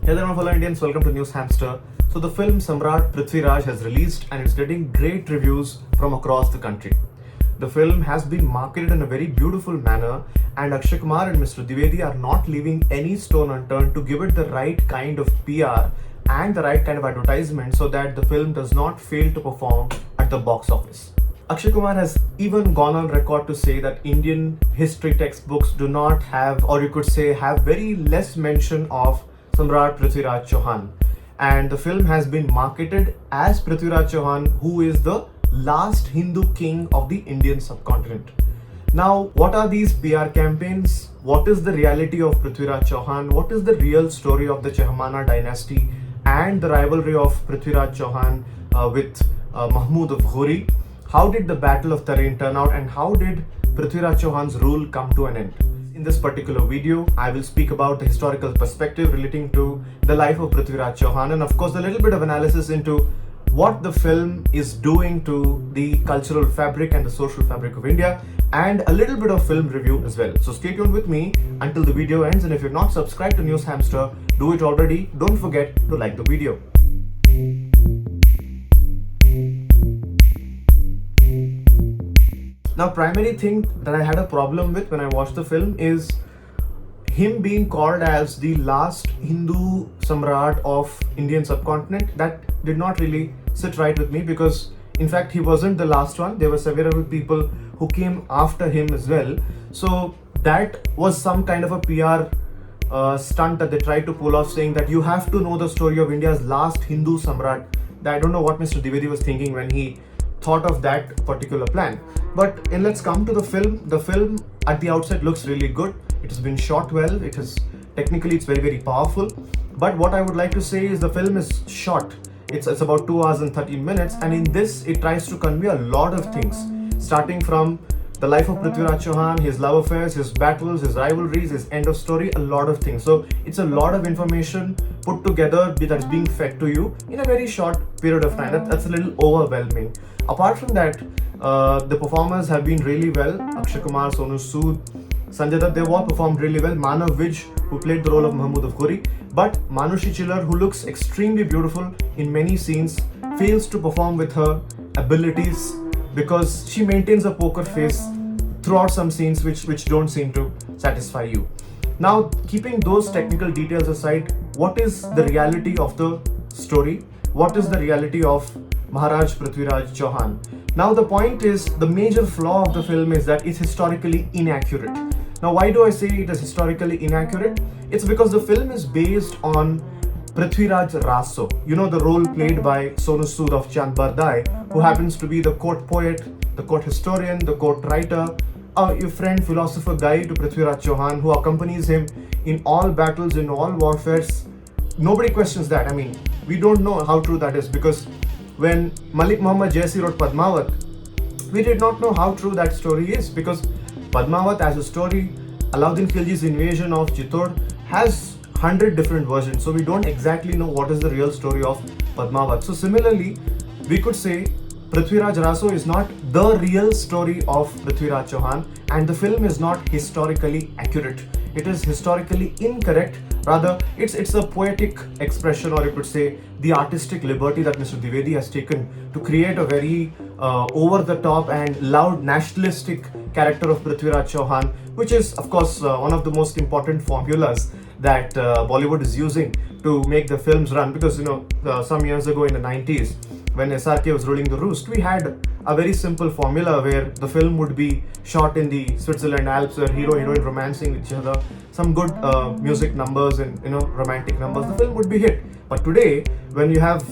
Hey there, my fellow Indians, welcome to NewsHamster. So the film Samrat Prithviraj has released and it's getting great reviews from across the country. The film has been marketed in a very beautiful manner and Akshay Kumar and Mr. Dwivedi are not leaving any stone unturned to give it the right kind of PR and the right kind of advertisement so that the film does not fail to perform at the box office. Akshay Kumar has even gone on record to say that Indian history textbooks do not have, or you could say, have very less mention of Samrat Prithviraj Chauhan. And the film has been marketed as Prithviraj Chauhan, who is the last Hindu king of the Indian subcontinent. Now, what are these PR campaigns? What is the reality of Prithviraj Chauhan? What is the real story of the Chahamana dynasty and the rivalry of Prithviraj Chauhan with Mahmud of Ghori? How did the Battle of Tarain turn out and how did Prithviraj Chauhan's rule come to an end? In this particular video, I will speak about the historical perspective relating to the life of Prithviraj Chauhan and of course a little bit of analysis into what the film is doing to the cultural fabric and the social fabric of India and a little bit of film review as well. So stay tuned with me until the video ends, and if you're not subscribed to NewsHamster, do it already. Don't forget to like the video. Now, primary thing that I had a problem with when I watched the film is him being called as the last Hindu Samrat of Indian subcontinent. That did not really sit right with me because in fact he wasn't the last one. There were several people who came after him as well. So that was some kind of a PR stunt that they tried to pull off, saying that you have to know the story of India's last Hindu Samrat. I don't know what Mr. Dwivedi was thinking when he thought of that particular plan. But let's come to the film. The film at the outset looks really good. It has been shot well. Technically it's very, very powerful. But what I would like to say is the film is short. It's about 2 hours and 13 minutes, and in this it tries to convey a lot of things, starting from the life of Prithviraj Chauhan, his love affairs, his battles, his rivalries, his end of story, a lot of things. So it's a lot of information put together that's being fed to you in a very short period of time. That's a little overwhelming. Apart from that, the performers have been really well. Akshay Kumar, Sonu Sood, Sanjay Dutt, they've all performed really well. Manav Vij, who played the role of Mahmud of Ghori, but Manushi Chiller, who looks extremely beautiful in many scenes, fails to perform with her abilities because she maintains a poker face throughout some scenes which don't seem to satisfy you. Now, keeping those technical details aside, what is the reality of the story? What is the reality of Maharaj Prithviraj Chauhan? Now, the point is, the major flaw of the film is that it's historically inaccurate. Now, why do I say it is historically inaccurate? It's because the film is based on Prithviraj Raso, the role played by Sonu Sood of Chand Bardai, who happens to be the court poet, the court historian, the court writer, a friend, philosopher, guide to Prithviraj Chauhan, who accompanies him in all battles, in all warfares. Nobody questions that. I mean, we don't know how true that is because when Malik Muhammad Jaisi wrote Padmavat, we did not know how true that story is because Padmavat as a story, Alauddin Khilji's invasion of Chittor, has 100 different versions. So we don't exactly know what is the real story of Padmavat. So similarly, we could say Prithviraj Raso is not the real story of Prithviraj Chauhan and the film is not historically accurate. It is historically incorrect. Rather, it's a poetic expression, or you could say the artistic liberty that Mr. Dwivedi has taken to create a very over-the-top and loud nationalistic character of Prithviraj Chauhan, which is, of course, one of the most important formulas that Bollywood is using to make the films run. Because, some years ago in the 90s, when SRK was ruling the roost, we had a very simple formula where the film would be shot in the Switzerland Alps, where hero-heroine romancing with each other, some good music numbers and romantic numbers, the film would be hit. But today, when you have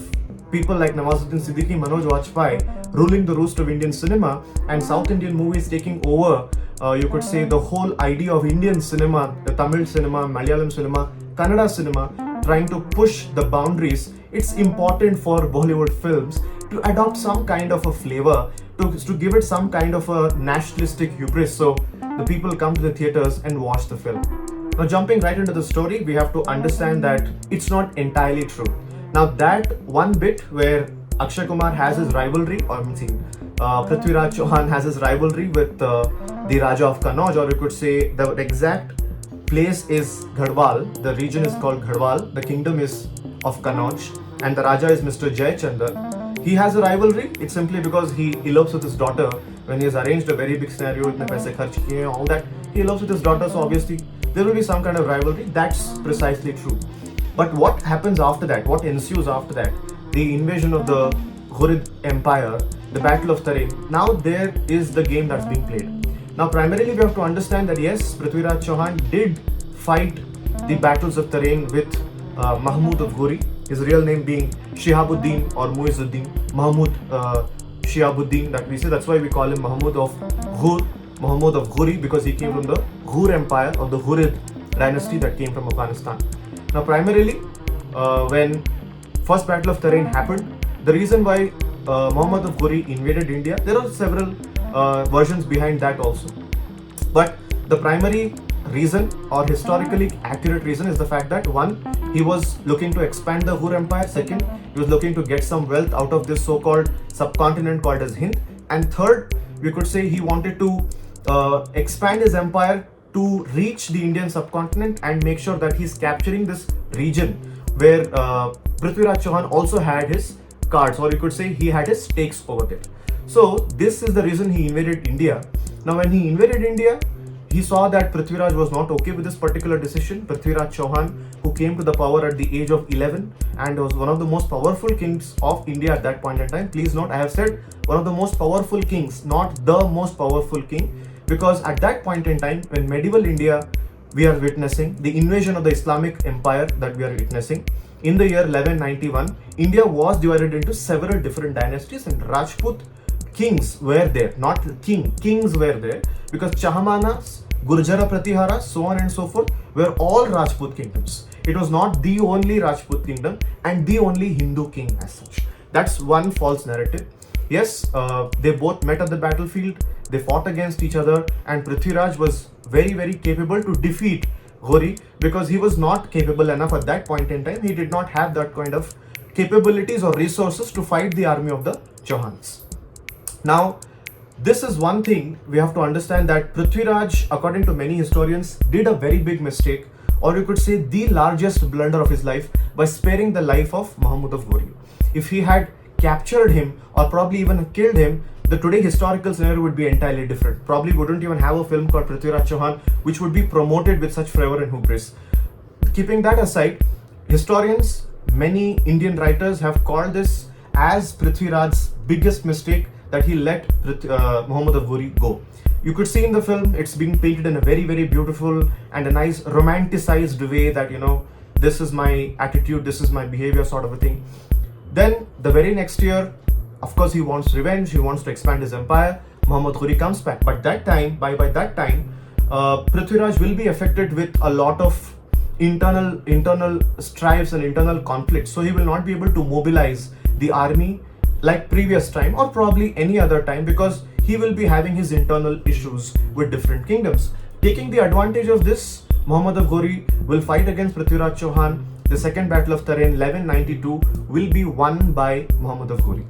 people like Nawazuddin Siddiqui, Manoj Vajpayee ruling the roost of Indian cinema and South Indian movies taking over, you could say the whole idea of Indian cinema, the Tamil cinema, Malayalam cinema, Kannada cinema, trying to push the boundaries, it's important for Bollywood films to adopt some kind of a flavor, to give it some kind of a nationalistic hubris, so the people come to the theaters and watch the film. Now, jumping right into the story, we have to understand that it's not entirely true. Now, that one bit where Akshay Kumar has his rivalry, or Prithviraj Chauhan has his rivalry with the Raja of Kannauj, or you could say the exact place is Garhwal, the region is called Garhwal, the kingdom is of Kannauj, and the Raja is Mr. Jayachandar. He has a rivalry, it's simply because he elopes with his daughter when he has arranged a very big scenario, itne paise kharch kiye, all that. He elopes with his daughter, so obviously there will be some kind of rivalry. That's precisely true. But what happens after that? What ensues after that? The invasion of the Ghurid Empire, the Battle of Tarain. Now there is the game that's being played. Now primarily we have to understand that yes, Prithviraj Chauhan did fight the battles of Tarain with Mahmud of Ghori, his real name being Shihabuddin or Muizuddin, Mahmud Shihabuddin that we say. That's why we call him Mahmud of Ghur, Mahmud of Ghuri, because he came from the Ghur Empire or the Ghurid dynasty that came from Afghanistan. Now primarily when first battle of Tarain happened, the reason why Muhammad of Ghuri invaded India, there are several versions behind that also. But the primary reason or historically accurate reason is the fact that one, he was looking to expand the Ghur Empire. Second, he was looking to get some wealth out of this so-called subcontinent called as Hind. And third, we could say he wanted to expand his empire to reach the Indian subcontinent and make sure that he's capturing this region where Prithviraj Chauhan also had his cards, or you could say he had his stakes over there. So this is the reason he invaded India. Now when he invaded India, he saw that Prithviraj was not okay with this particular decision. Prithviraj Chauhan, who came to the power at the age of 11 and was one of the most powerful kings of India at that point in time. Please note, I have said one of the most powerful kings, not the most powerful king, because at that point in time, when medieval India we are witnessing, the invasion of the Islamic Empire that we are witnessing, in the year 1191, India was divided into several different dynasties, and Rajput kings were there, not kings were there, because Chahamana, Gurjara Pratihara, so on and so forth, were all Rajput kingdoms. It was not the only Rajput kingdom and the only Hindu king as such. That's one false narrative. Yes, they both met at the battlefield, they fought against each other, and Prithviraj was very, very capable to defeat Ghori, because he was not capable enough at that point in time. He did not have that kind of capabilities or resources to fight the army of the Chauhans. Now, this is one thing we have to understand, that Prithviraj, according to many historians, did a very big mistake, or you could say the largest blunder of his life, by sparing the life of Mahmud of Ghori. If he had captured him or probably even killed him, the today historical scenario would be entirely different. Probably wouldn't even have a film called Prithviraj Chauhan which would be promoted with such fervor and hubris. Keeping that aside, historians, many Indian writers have called this as Prithviraj's biggest mistake, that he let Muhammad of Ghori go. You could see in the film, it's being painted in a very, very beautiful and a nice romanticized way, that, you know, this is my attitude, this is my behavior sort of a thing. Then the very next year, of course, he wants revenge, he wants to expand his empire. Muhammad Ghori comes back, but that time, by that time, Prithviraj will be affected with a lot of internal strifes and internal conflicts. So he will not be able to mobilize the army like previous time or probably any other time, because he will be having his internal issues with different kingdoms. Taking the advantage of this, Muhammad of Ghori will fight against Prithviraj Chauhan. The second battle of Tarain, 1192, will be won by Muhammad of Ghori.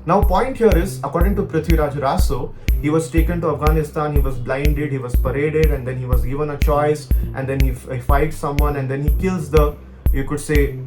Now, point here is, according to Prithviraj Raso, he was taken to Afghanistan, he was blinded, he was paraded, and then he was given a choice, and then he fights someone, and then he kills the, you could say,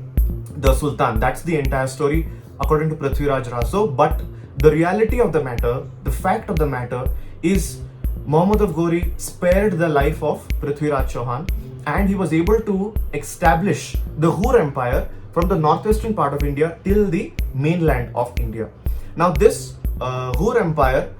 the Sultan. That's the entire story, according to Prithviraj Raso. But the reality of the matter, the fact of the matter is, Muhammad of Ghori spared the life of Prithviraj Chauhan, and he was able to establish the Ghur Empire from the northwestern part of India till the mainland of India. Now this Ghur Empire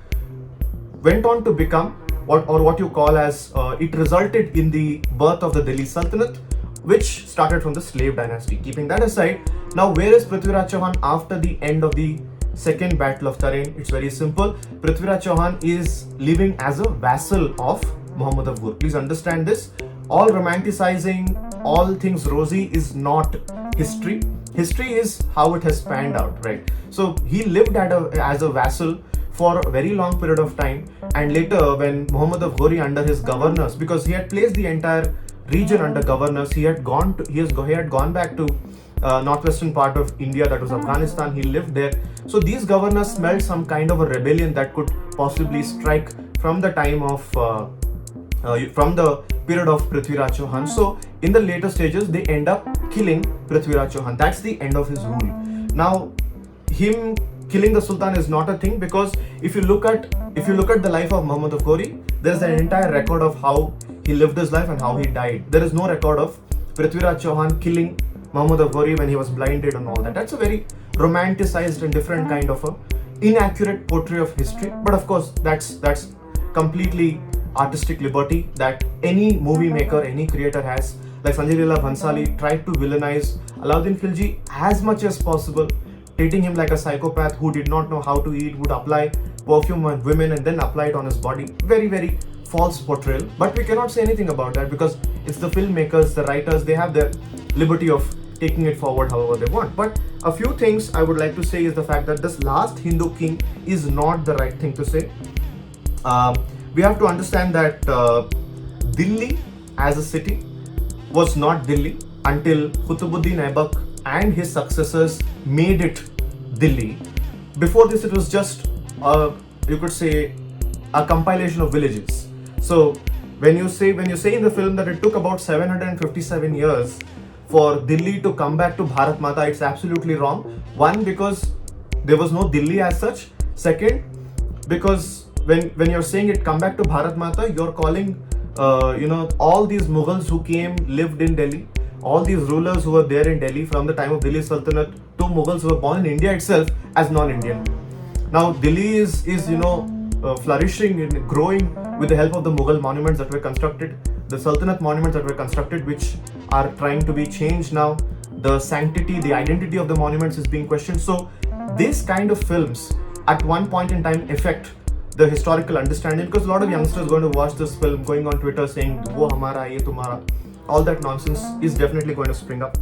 went on to become what you call as, it resulted in the birth of the Delhi Sultanate, which started from the slave dynasty. Keeping that aside, now where is Prithviraj Chauhan after the end of the second battle of Tarain? It's very simple. Prithviraj Chauhan is living as a vassal of Muhammad of Ghur. Please understand this. All romanticizing, all things rosy is not history. History is how it has panned out, right? So he lived as a vassal for a very long period of time, and later when Muhammad of Ghori under his governors, because he had placed the entire region under governors, he had gone back to northwestern part of India, that was Afghanistan. He lived there. So these governors smelled some kind of a rebellion that could possibly strike from the time of from the period of Prithviraj Chauhan. So in the later stages, they end up killing Prithviraj Chauhan. That's the end of his rule. Now, him killing the Sultan is not a thing, because if you look at the life of Muhammad of Ghori, there is an entire record of how he lived his life and how he died. There is no record of Prithviraj Chauhan killing Muhammad of Ghori when he was blinded and all that. That's a very romanticized and different kind of a inaccurate portrait of history. But of course, that's completely artistic liberty that any movie maker, any creator has. Like Sanjay Leela Bhansali tried to villainize Alauddin Khilji as much as possible, treating him like a psychopath who did not know how to eat, would apply perfume on women and then apply it on his body. Very, very false portrayal. But we cannot say anything about that, because it's the filmmakers, the writers, they have their liberty of taking it forward however they want. But a few things I would like to say is the fact that this last Hindu king is not the right thing to say. We have to understand that Delhi as a city was not Delhi until Qutbuddin Aibak and his successors made it Delhi. Before this, it was just, you could say, a compilation of villages. So when you say in the film that it took about 757 years for Delhi to come back to Bharat Mata, it's absolutely wrong. One, because there was no Delhi as such. Second, because when you're saying it come back to Bharat Mata, you're calling all these Mughals who came, lived in Delhi, all these rulers who were there in Delhi from the time of Delhi Sultanate to Mughals who were born in India itself as non-Indian. Now Delhi is flourishing and growing with the help of the Mughal monuments that were constructed, the Sultanate monuments that were constructed, which are trying to be changed now. The sanctity, the identity of the monuments is being questioned. So this kind of films at one point in time affect the historical understanding, because a lot of youngsters going to watch this film, going on Twitter saying wo hamara, ye tumhara, all that nonsense is definitely going to spring up.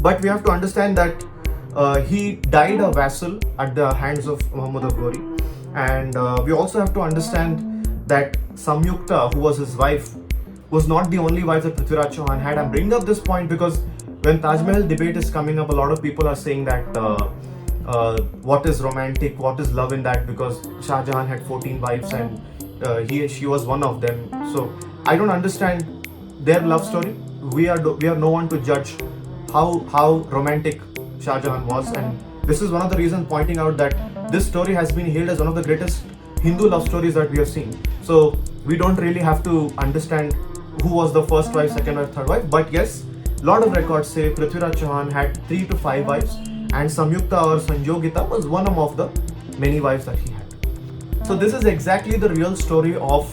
But we have to understand that he died a vassal at the hands of Muhammad of Ghori, and we also have to understand that Samyukta, who was his wife, was not the only wife that Prithviraj Chauhan had. I'm bringing up this point because when Taj Mahal debate is coming up, a lot of people are saying that what is romantic, what is love in that, because Shah Jahan had 14 wives and she was one of them. So I don't understand their love story. We are no one to judge how romantic Shah Jahan was, and this is one of the reasons pointing out that this story has been hailed as one of the greatest Hindu love stories that we have seen. So we don't really have to understand who was the first wife, second wife, third wife. But yes, a lot of records say Prithviraj Chauhan had 3 to 5 wives, and Samyukta or Sanjogita was one of the many wives that he had. So this is exactly the real story of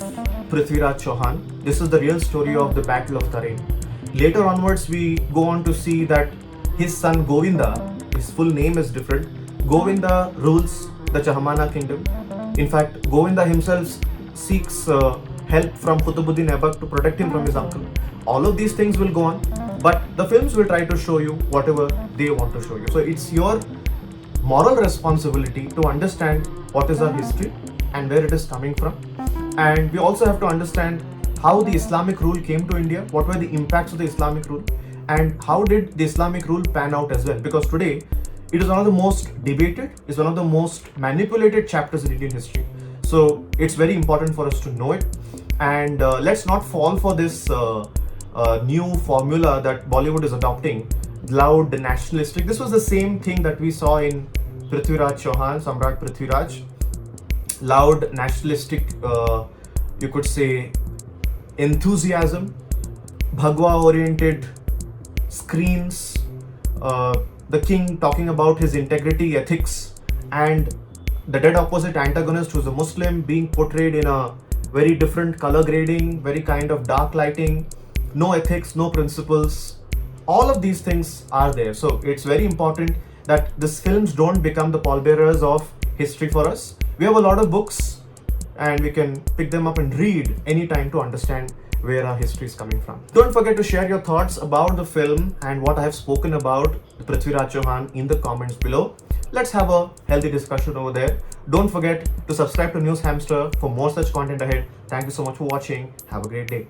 Prithviraj Chauhan. This is the real story of the Battle of Tarain. Later onwards, we go on to see that his son Govinda, his full name is different. Govinda rules the Chahamana kingdom. In fact, Govinda himself seeks help from Qutbuddin Aibak to protect him from his uncle. All of these things will go on, but the films will try to show you whatever they want to show you. So it's your moral responsibility to understand what is our history and where it is coming from. And we also have to understand how the Islamic rule came to India, what were the impacts of the Islamic rule, and how did the Islamic rule pan out as well. Because today, it is one of the most debated, it's one of the most manipulated chapters in Indian history. So it's very important for us to know it. And let's not fall for this new formula that Bollywood is adopting, loud, nationalistic. This was the same thing that we saw in Prithviraj Chauhan, Samrat Prithviraj. Loud, nationalistic, you could say, enthusiasm, Bhagwa-oriented screens, the king talking about his integrity, ethics, and the dead opposite antagonist, who's a Muslim, being portrayed in a very different color grading, very kind of dark lighting, no ethics, no principles. All of these things are there. So it's very important that these films don't become the pallbearers of history for us. We have a lot of books and we can pick them up and read anytime to understand where our history is coming from. Don't forget to share your thoughts about the film and what I have spoken about Prithviraj Chauhan in the comments below. Let's have a healthy discussion over there. Don't forget to subscribe to NewsHamster for more such content ahead. Thank you so much for watching. Have a great day.